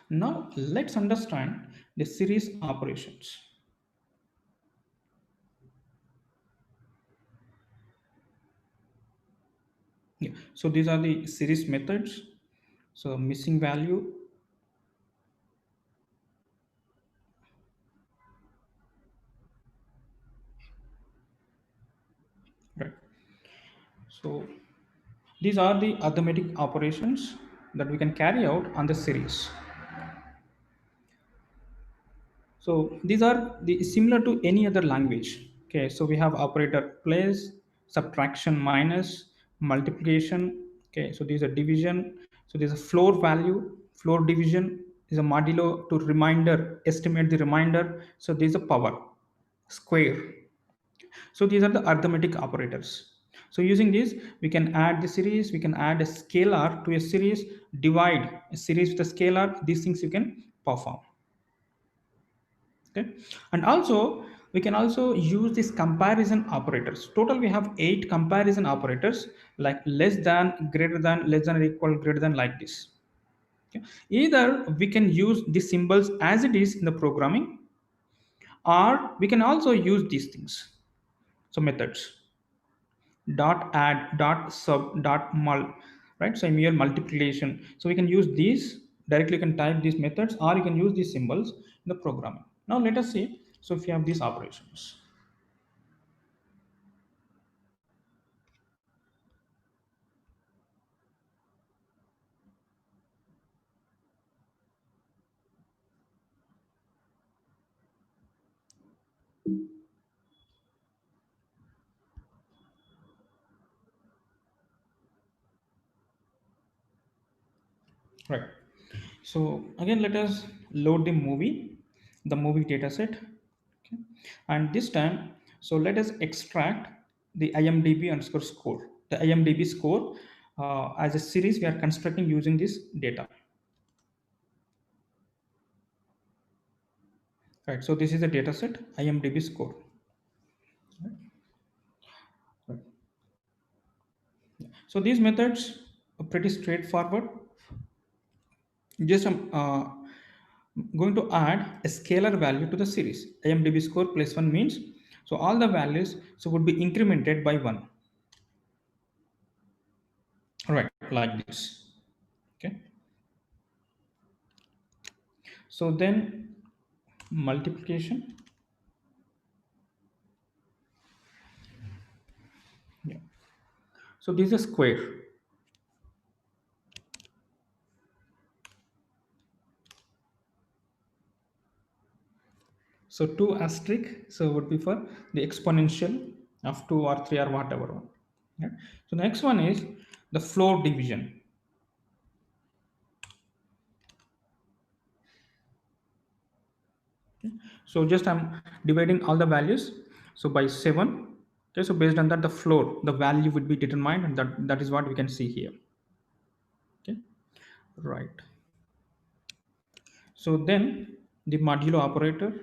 Now let's understand the series operations. Yeah. So these are the series methods. So missing value, right? So these are the arithmetic operations that we can carry out on the series. So these are the similar to any other language. Okay, so we have operator place, subtraction minus, multiplication. Okay, so these are division. So there's a floor value, floor division is a modulo to remainder, estimate the remainder. So there's a power, square. So these are the arithmetic operators. So using this, we can add the series, we can add a scalar to a series, divide a series with a scalar. These things you can perform. Okay, and also we can also use these comparison operators. Total we have 8 comparison operators, like less than, greater than, less than or equal, greater than, like this. Okay. Either we can use the symbols as it is in the programming, or we can also use these things. So methods dot add dot sub dot mul, right? So mere multiplication, so we can use these directly. You can type these methods, or you can use these symbols in the programming. Now let us see. So if you have these operations, right? So again, let us load the movie data set. Okay. And this time, so let us extract the imdb underscore score, the imdb score, as a series we are constructing using this data, right? So this is a data set imdb score, right? So these methods are pretty straightforward. Just going to add a scalar value to the series. IMDb score plus 1 means, so all the values so would be incremented by 1. Right, like this. Okay. So then multiplication. Yeah. So this is a square. So 2 asterisk so would be for the exponential of 2 or 3 or whatever one. Yeah. So the next one is the floor division. So just I'm dividing all the values so by 7. Okay, so based on that the floor, the value would be determined, and that is what we can see here. Okay, right. So then the modulo operator,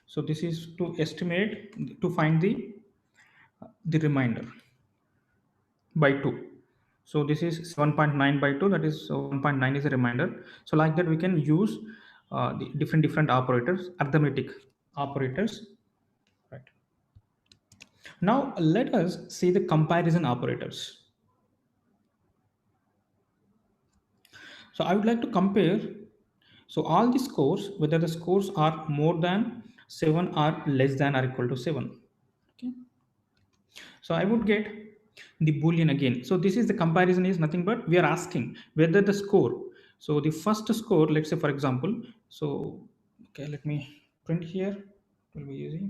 so this is to estimate, to find the remainder by 2. So this is 7.9 by 2, that is 1.9 is a reminder. So like that we can use the different operators, arithmetic operators, right? Now let us see the comparison operators. So I would like to compare, so all the scores, whether the scores are more than 7 or less than or equal to 7. Okay. So I would get the boolean again. So this is the comparison is nothing but we are asking whether the score. So the first score, let's say for example, so okay, let me print here. It will be easy.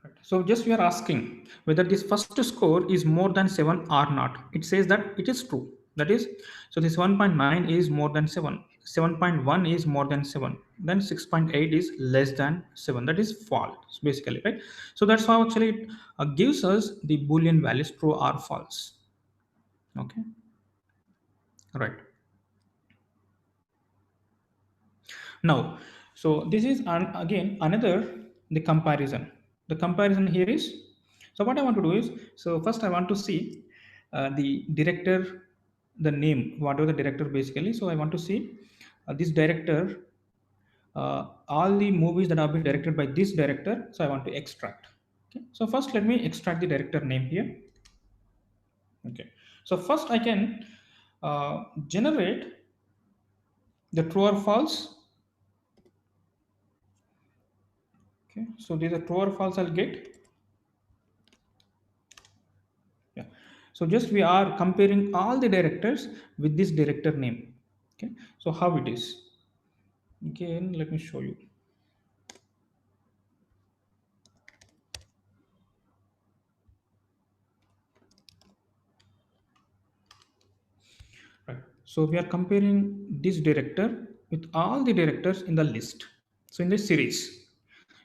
Right. So just we are asking whether this first score is more than 7 or not. It says that it is true. That is, so this 1.9 is more than 7. 7.1 is more than 7. Then 6.8 is less than 7. That is false, basically, right? So that's how actually it gives us the Boolean values true or false. Okay, right. Now, so this is again another the comparison. The comparison here is, so what I want to do is, so first I want to see the director, the name, whatever the director basically. So I want to see this director, all the movies that have been directed by this director. So I want to extract. Okay. So first let me extract the director name here. Okay. So first I can generate the true or false. Okay. So these are true or false I'll get. Yeah. So just we are comparing all the directors with this director name. Okay. So how it is? Again, let me show you. Right. So we are comparing this director with all the directors in the list. So in this series,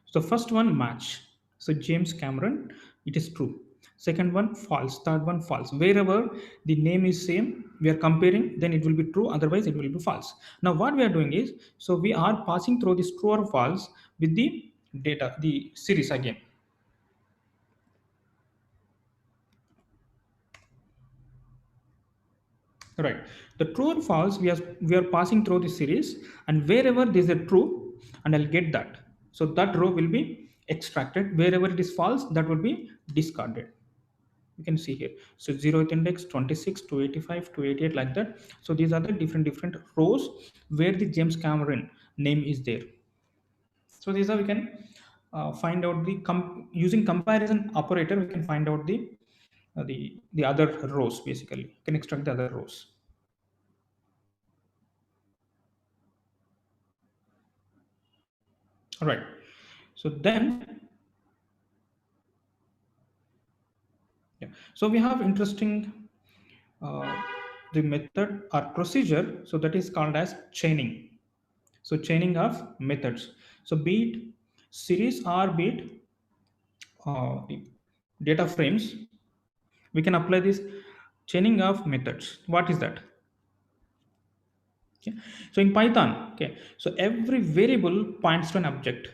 so first one match. So James Cameron, it is true. Second one false. Third one false. Wherever the name is same, we are comparing, then it will be true. Otherwise, it will be false. Now what we are doing is, so we are passing through this true or false with the data, the series again. Right. The true or false, we are passing through the series, and wherever there is a true, and I'll get that. So that row will be extracted. Wherever it is false, that will be discarded. You can see here. So 0th index, 26, 285, 288, like that. So these are the different rows where the James Cameron name is there. So these are, we can find out the using comparison operator. We can find out the other rows basically. You can extract the other rows. All right. So then, yeah. So we have interesting uh, the method or procedure. So that is called as chaining. So chaining of methods. So be it series or be it data frames, we can apply this chaining of methods. What is that? Okay. So in Python, okay. So every variable points to an object.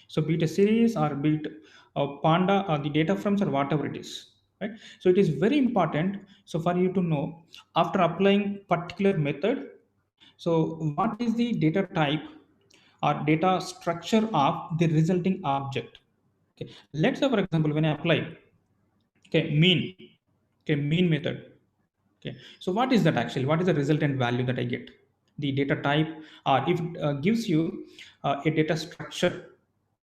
So be it a series or be it a panda or the data frames or whatever it is, right? So it is very important. So for you to know after applying particular method, so what is the data type or data structure of the resulting object? Okay. Let's say for example, when I apply mean, mean method. Okay, so what is that actually? What is the resultant value that I get? The data type, or if it gives you a data structure.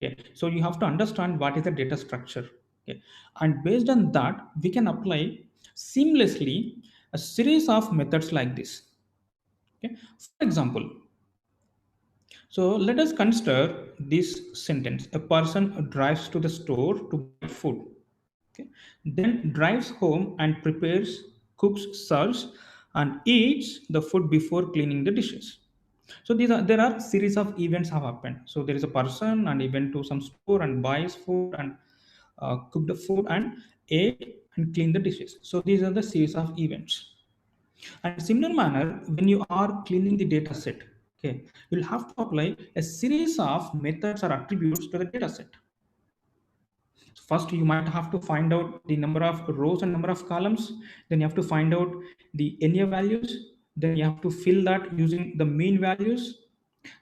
Okay, so you have to understand what is the data structure. Okay, and based on that, we can apply seamlessly a series of methods like this. Okay, for example, so let us consider this sentence: a person drives to the store to buy food. Okay. Then drives home and prepares, cooks, serves, and eats the food before cleaning the dishes. So there are series of events have happened. So there is a person and he went to some store and buys food and cooked the food and ate and cleaned the dishes. So these are the series of events. And similar manner, when you are cleaning the data set, okay, you'll have to apply a series of methods or attributes to the data set. So first, you might have to find out the number of rows and number of columns. Then you have to find out the NA values. Then you have to fill that using the mean values.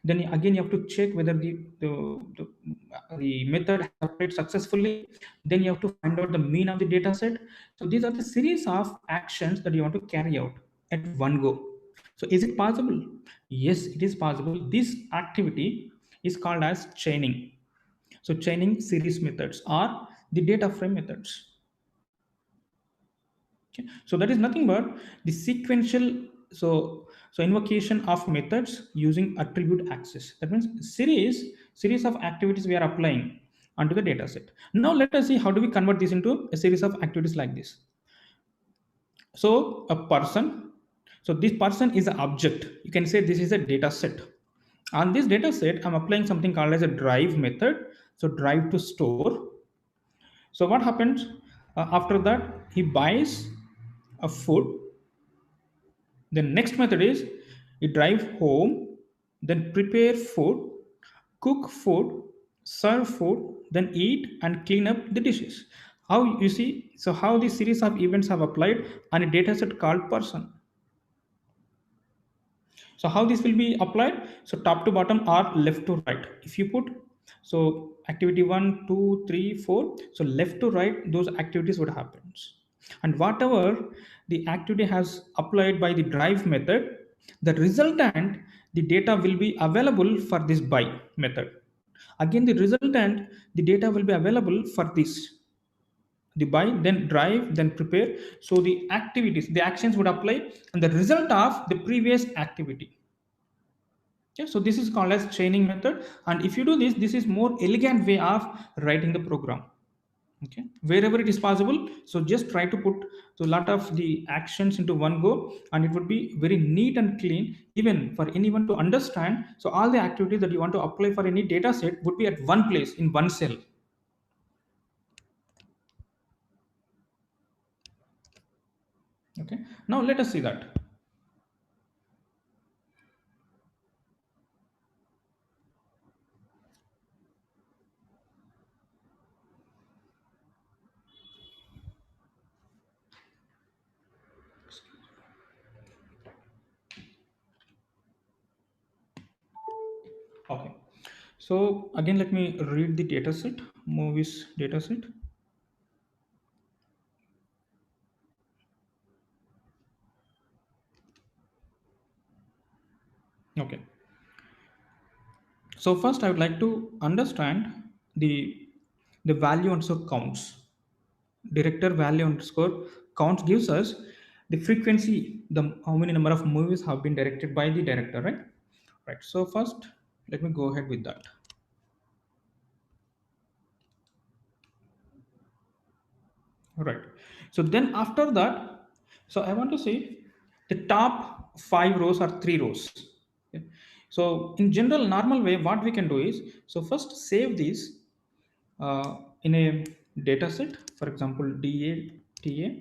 Then again, you have to check whether the method has applied successfully. Then you have to find out the mean of the data set. So these are the series of actions that you want to carry out at one go. So is it possible? Yes, it is possible. This activity is called as chaining. So chaining series methods are the data frame methods. Okay. So that is nothing but the sequential, so invocation of methods using attribute access. That means series of activities we are applying onto the data set. Now let us see how do we convert this into a series of activities like this. So a person, so this person is an object. You can say this is a data set. On this data set, I'm applying something called as a drive method. So drive to store. So what happens after that? He buys a food. The next method is he drive home, then prepare food, cook food, serve food, then eat and clean up the dishes. How you see, so how this series of events have applied on a data set called person. So how this will be applied? So top to bottom or left to right. If you put, so activity 1 2 3 4, so left to right those activities would happen. And whatever the activity has applied by the drive method, the resultant, the data will be available for this by method. Again the resultant, the data will be available for this, the buy, then drive, then prepare. So the activities, the actions would apply and the result of the previous activity. Yeah, so this is called as chaining method. And if you do this, this is more elegant way of writing the program. Okay, wherever it is possible, so just try to put so a lot of the actions into one go, and it would be very neat and clean even for anyone to understand. So all the activities that you want to apply for any data set would be at one place in one cell. Okay, now let us see that. Okay, so again let me read the data set, movies data set. Okay, so first I would like to understand the value underscore counts. Director value underscore counts gives us the frequency, the how many number of movies have been directed by the director, right? Right, so first let me go ahead with that. Right, so then after that, so I want to say the top 5 rows or 3 rows. Okay. So in general normal way what we can do is, so first save this in a data set, for example data.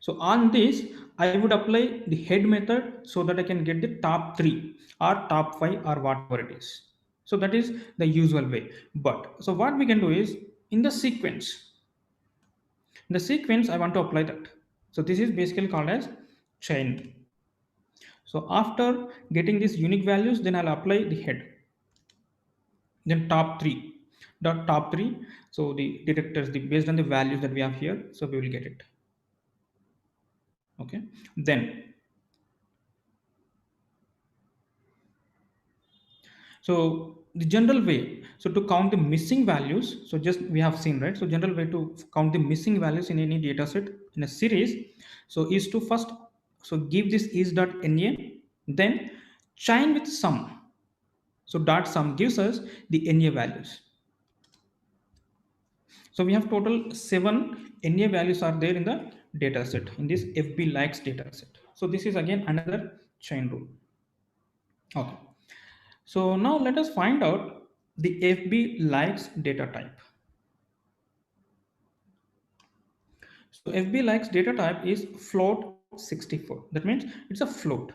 So on this, I would apply the head method so that I can get the top 3 or top 5 or whatever it is. So that is the usual way. But so what we can do is in the sequence I want to apply that. So this is basically called as chain. So after getting these unique values, then I'll apply the head. Then top 3. The top 3. So the detectors, the based on the values that we have here, so we will get it. Okay. Then so the general way, so to count the missing values, so just we have seen, right? So general way to count the missing values in any data set in a series, so is to first, so give this is.na, then chain with sum. So dot sum gives us the na values. So we have total 7 na values are there in the data set in this FB likes data set. So this is again another chain rule. Okay. So now let us find out the FB likes data type. So FB likes data type is float 64. That means it's a float.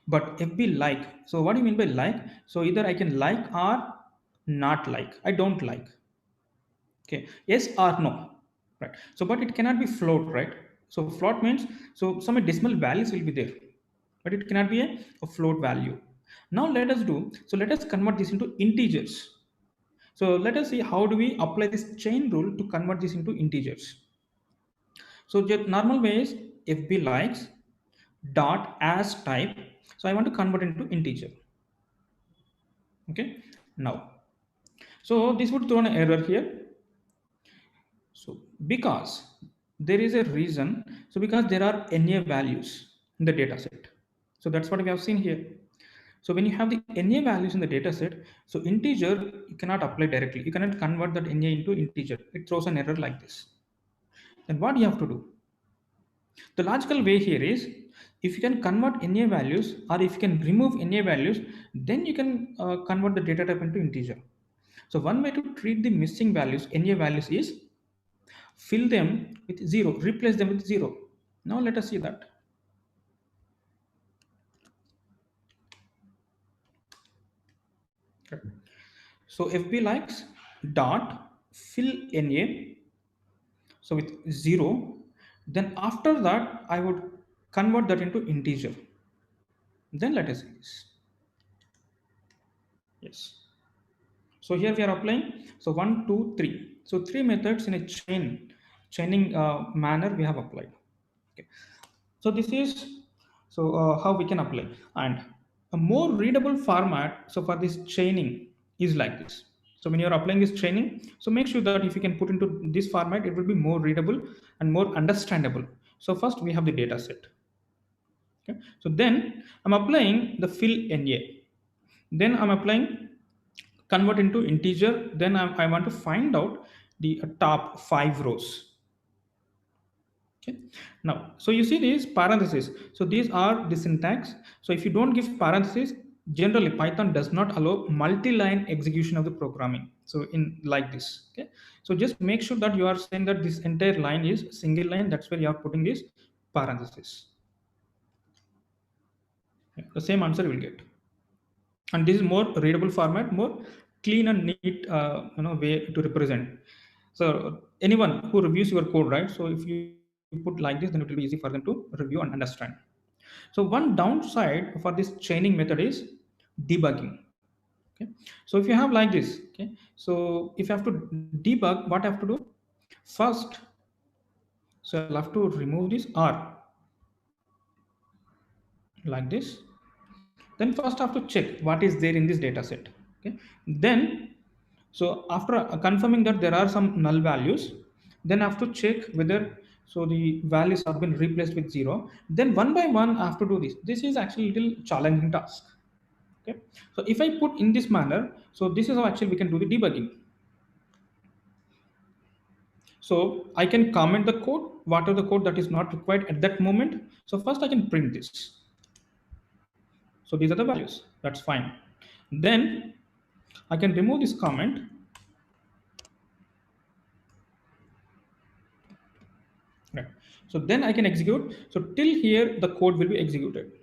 But FB like, so what do you mean by like? So either I can like or not like. I don't like. Okay. Yes or no. Right. So but it cannot be float, right? So float means so some decimal values will be there, but it cannot be a float value. Now let us do, so let us convert this into integers. So let us see how do we apply this chain rule to convert this into integers. So the normal way is FB likes dot as type. So I want to convert into integer. Okay. Now, so this would throw an error here. So because there is a reason, so because there are NA values in the data set. So that's what we have seen here. So when you have the NA values in the data set, so integer you cannot apply directly. You cannot convert that NA into integer. It throws an error like this. Then what you have to do? The logical way here is if you can convert NA values or if you can remove NA values, then you can convert the data type into integer. So one way to treat the missing values, NA values, is fill them with 0, replace them with 0. Now let us see that. Okay. So FB likes dot fill NA, so with 0, then after that I would convert that into integer. Then let us see this. Yes. So here we are applying. So one, two, three. So three methods in a chaining manner we have applied. Okay. So this is how we can apply, and a more readable format. So for this chaining is like this. So when you are applying this chaining, so make sure that if you can put into this format, it will be more readable and more understandable. So first we have the data set. Okay. So then I'm applying the fill NA. Then I'm applying convert into integer. Then I want to find out the top 5 rows. Okay. Now, so you see these parentheses. So these are the syntax. So if you don't give parentheses, generally Python does not allow multi-line execution of the programming. So in like this. Okay. So just make sure that you are saying that this entire line is single line. That's where you are putting this parentheses. Okay. The same answer you will get. And this is more readable format, more clean and neat way to represent. So anyone who reviews your code, right, so if you put like this, then it will be easy for them to review and understand. So one downside for this chaining method is debugging. Okay. So if you have like this, okay, so if you have to debug, what I have to do first, so I'll have to remove this r like this. Then first I have to check what is there in this data set. Okay. Then so after confirming that there are some null values, then I have to check whether so the values have been replaced with 0. Then one by one I have to do this. This is actually a little challenging task. Okay. So if I put in this manner, so this is how actually we can do the debugging. So I can comment the code, what are the code that is not required at that moment. So first I can print this. So these are the values. That's fine. Then I can remove this comment. Right. So then I can execute. So till here the code will be executed.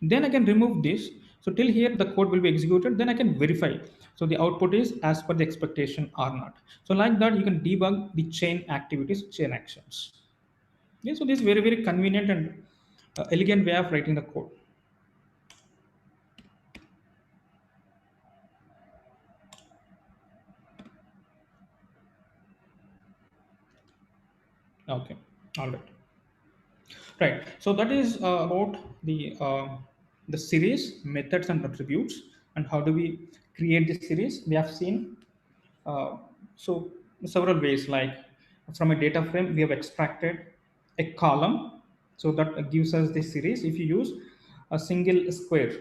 Then I can remove this. So till here the code will be executed. Then I can verify. So the output is as per the expectation or not. So like that you can debug the chain activities, chain actions. Yeah. So this is very very convenient and elegant way of writing the code. Okay. All right. Right. So that is about the series methods and attributes, and how do we create this series. We have seen uh, so several ways, like from a data frame we have extracted a column, so that gives us this series if you use a single square,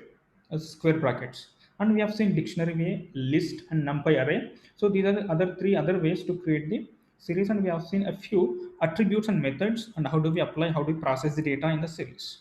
square brackets. And we have seen dictionary way, list, and numpy array. So these are the other three other ways to create the series, and we have seen a few attributes and methods, and how do we apply, how do we process the data in the series.